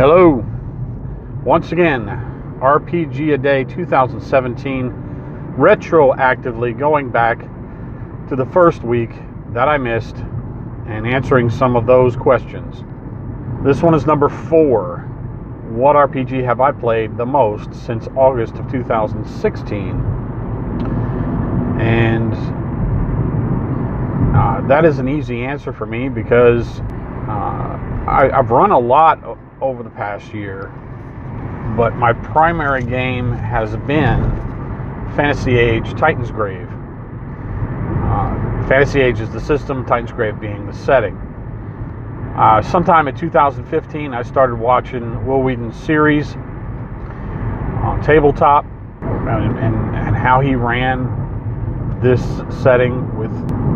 Hello, once again, RPGaDay 2017, retroactively going back to the first week that I missed and answering some of those questions. This one is number 4. What RPG have I played the most since August of 2016? And that is an easy answer for me because I've run a lot over the past year, but my primary game has been Fantasy Age Titan's Grave. Fantasy Age is the system, Titan's Grave being the setting. Sometime in 2015, I started watching Will Wheaton's series on tabletop and how he ran this setting with,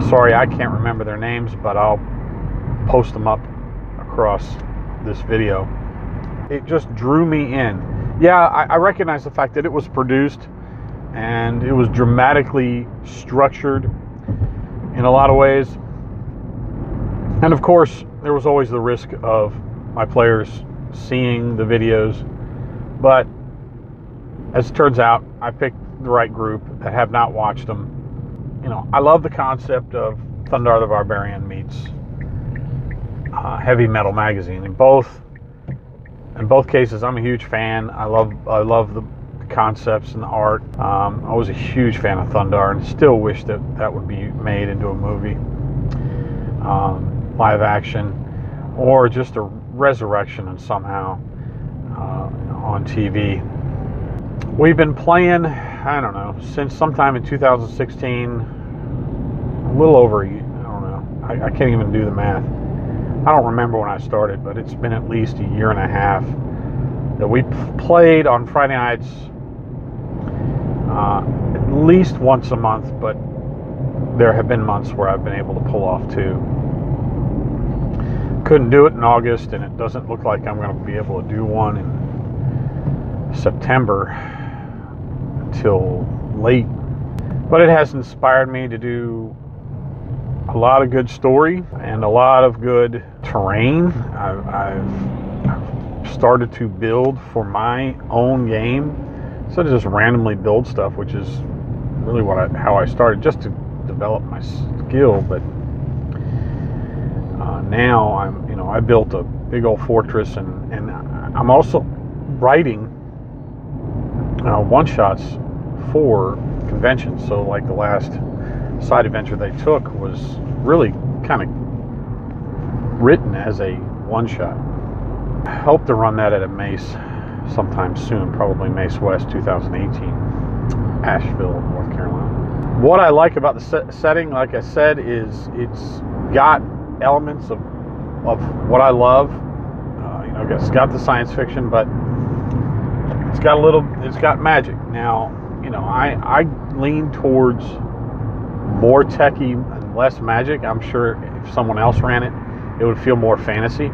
sorry, I can't remember their names, but I'll post them up across this video. It just drew me in. Yeah, I recognize the fact that it was produced and it was dramatically structured in a lot of ways. And of course, there was always the risk of my players seeing the videos. But as it turns out, I picked the right group that have not watched them. You know, I love the concept of Thundar the Barbarian meets Heavy Metal Magazine. In both cases, I'm a huge fan. I love the concepts and the art. I was a huge fan of Thundar and still wish that would be made into a movie, live action, or just a resurrection and somehow on TV. We've been playing, I don't know, since sometime in 2016, a little over, I don't know, I can't even do the math. I don't remember when I started, but it's been at least a year and a half that we played on Friday nights at least once a month, but there have been months where I've been able to pull off 2. Couldn't do it in August, and it doesn't look like I'm going to be able to do one in September until late. But it has inspired me to do a lot of good story and a lot of good terrain. I've started to build for my own game instead of just randomly build stuff, which is really how I started, just to develop my skill. But now I built a big old fortress, and I'm also writing one-shots for conventions. So like the last side adventure they took was really kind of written as a one-shot. I hope to run that at a Mace sometime soon, probably Mace West 2018, Asheville, North Carolina. What I like about the setting, like I said, is it's got elements of what I love. It's got the science fiction, but it's got magic. Now, I lean towards more techie and less magic. I'm sure if someone else ran it, it would feel more fantasy.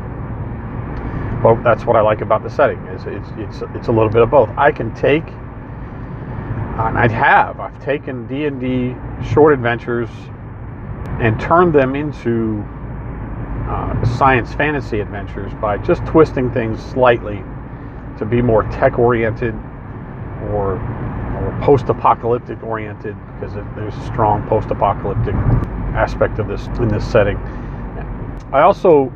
But that's what I like about the setting. It's a little bit of both. I can take, and I've taken D&D short adventures and turned them into science fantasy adventures by just twisting things slightly to be more tech oriented or post-apocalyptic oriented, because there's a strong post-apocalyptic aspect of this in this setting. I also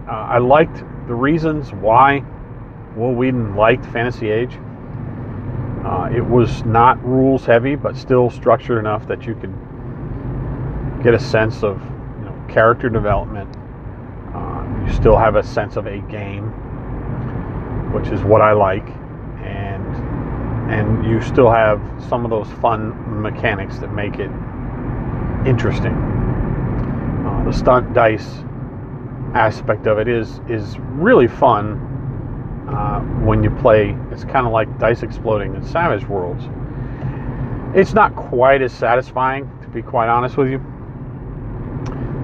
I liked the reasons why Will Wheaton liked Fantasy Age. It was not rules heavy, but still structured enough that you could get a sense of character development. You still have a sense of a game, which is what I like, and you still have some of those fun mechanics that make it interesting. The stunt dice aspect of it is really fun when you play. It's kind of like dice exploding in Savage Worlds. It's not quite as satisfying, to be quite honest with you,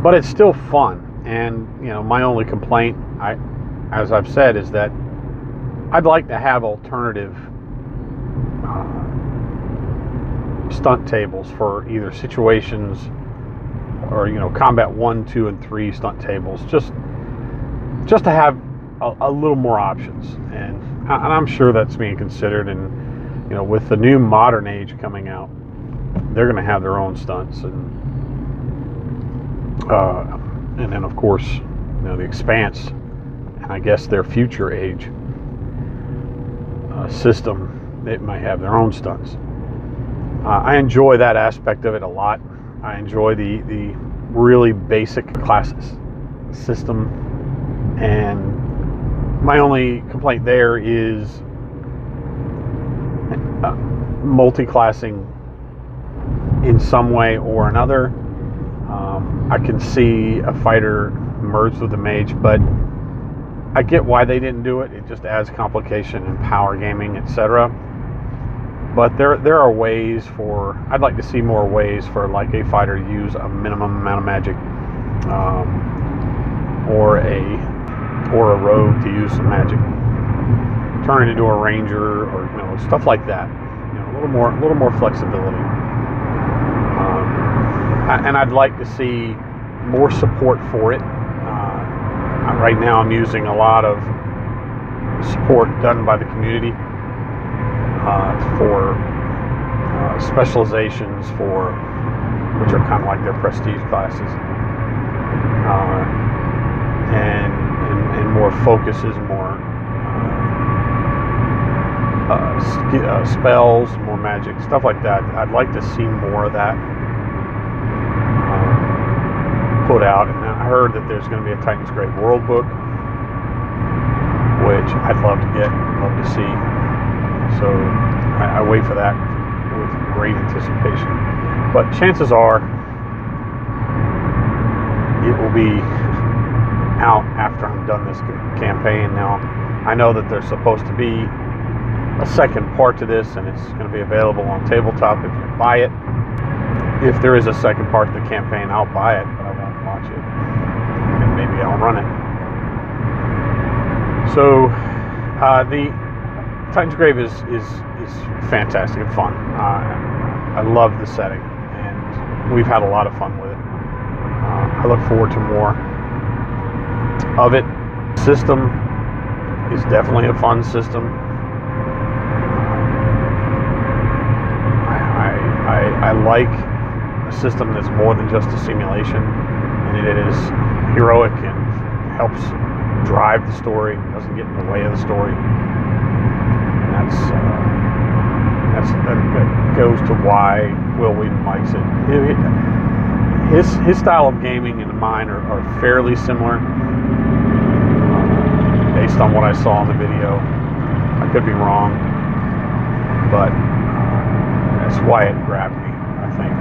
but it's still fun. And my only complaint, as I've said, is that I'd like to have alternative stunt tables for either situations or combat 1, 2, and 3 stunt tables, just to have a little more options, and I'm sure that's being considered. And with the new modern age coming out, they're going to have their own stunts, and then of course the Expanse, and I guess their future age system, it might have their own stunts. I enjoy that aspect of it a lot. I enjoy the really basic classes system, and my only complaint there is multi-classing in some way or another. I can see a fighter merged with a mage, but I get why they didn't do it. It just adds complication in power gaming, etc. But there are ways for, I'd like to see more ways for like a fighter to use a minimum amount of magic, or a rogue to use some magic, turn it into a ranger, or stuff like that. A little more flexibility. And I'd like to see more support for it. Right now I'm using a lot of support done by the community for specializations, which are kind of like their prestige classes, and more focuses, more spells, more magic, stuff like that. I'd like to see more of that put out. And I heard that there's going to be a Titan's Grave World Book, which I'd love to see. So I wait for that with great anticipation. But chances are it will be out after I'm done this campaign. Now, I know that there's supposed to be a second part to this, and it's going to be available on tabletop if you buy it. If there is a second part to the campaign, I'll buy it, but I won't watch it, and maybe I'll run it. So the Titan's Grave is fantastic and fun. I love the setting, and we've had a lot of fun with it. I look forward to more of it. System is definitely a fun system. I like a system that's more than just a simulation, and it is heroic and helps drive the story, doesn't get in the way of the story. And that goes to why Will Wheaton likes it. His style of gaming and mine are fairly similar, based on what I saw in the video. I could be wrong, but that's why it grabbed me, I think.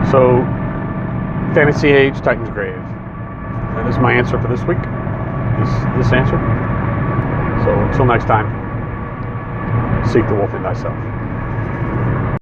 So, Fantasy Age, Titan's Grave. That is my answer for this week. This answer. So until next time, seek the wolf in thyself.